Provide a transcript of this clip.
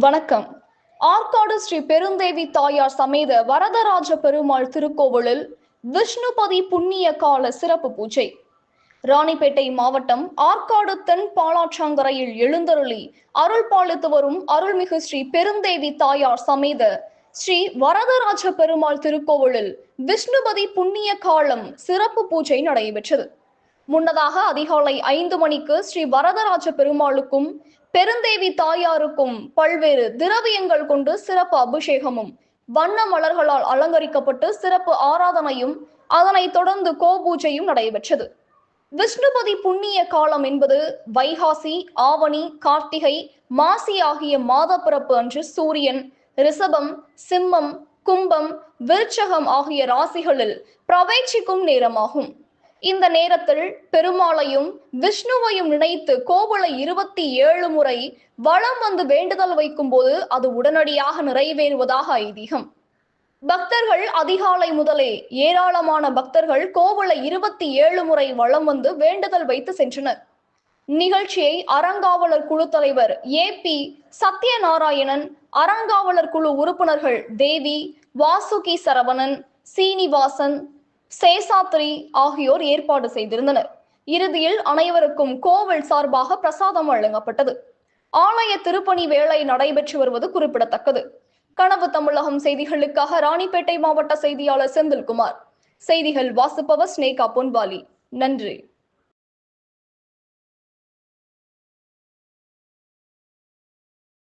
வணக்கம். ஆற்காடு ஸ்ரீ பெருந்தேவி தாயார் சமேத வரதராஜ பெருமாள் திருக்கோவிலில் விஷ்ணுபதி புண்ணிய கால சிறப்பு பூஜை. ராணிப்பேட்டை மாவட்டம் ஆற்காடு தென் பாலாற்றங்கரையில் எழுந்தருளி அருள் பாலித்து வரும் அருள்மிகு ஸ்ரீ பெருந்தேவி தாயார் சமேத ஸ்ரீ வரதராஜ பெருமாள் திருக்கோவிலில் விஷ்ணுபதி புண்ணிய காலம் சிறப்பு பூஜை நடைபெற்றது. முன்னதாக அதிகாலை 5 மணிக்கு ஸ்ரீ வரதராஜ பெருமாளுக்கும் பெருந்தேவி தாயாருக்கும் பல்வேறு திரவியங்கள் கொண்டு சிறப்பு அபிஷேகமும் வண்ண மலர்களால் அலங்கரிக்கப்பட்டு சிறப்பு ஆராதனையும் அதனைத் தொடர்ந்து கோபூஜையும் நடைபெற்றது. விஷ்ணுபதி புண்ணிய காலம் என்பது வைகாசி, ஆவணி, கார்த்திகை, மாசி ஆகிய மாத பிறப்பு அன்று சூரியன் ரிஷபம், சிம்மம், கும்பம், விருச்சகம் ஆகிய ராசிகளில் பிரவேசிக்கும் நேரமாகும். இந்த நேரத்தில் பெருமாளையும் விஷ்ணுவையும் நினைத்து கோவிலை 27 முறை வலம் வந்து வேண்டுதல் வைக்கும் போது அது உடனடியாக நிறைவேறுவதாக ஐதீகம். பக்தர்கள் அதிகாலை முதலே ஏராளமான பக்தர்கள் கோவிலை 27 முறை வலம் வந்து வேண்டுதல் வைத்து சென்றனர். நிகழ்ச்சியை அறங்காவலர் குழு தலைவர் ஏ.பி. சத்யநாராயணன், அறங்காவலர் குழு உறுப்பினர்கள் தேவி, வாசுகி சரவணன், சீனிவாசன், சேசாத்ரி ஆகியோர் ஏற்பாடு செய்திருந்தனர். இறுதியில் அனைவருக்கும் கோவில் சார்பாக பிரசாதம் வழங்கப்பட்டது. ஆலய திருப்பணி வேலை நடைபெற்று வருவது குறிப்பிடத்தக்கது. கனவு தமிழகம் செய்திகளுக்காக ராணிப்பேட்டை மாவட்ட செய்தியாளர் செந்தில்குமார். செய்திகள் வாசிப்பவர் ஸ்னேகா பொன்வாலி. நன்றி.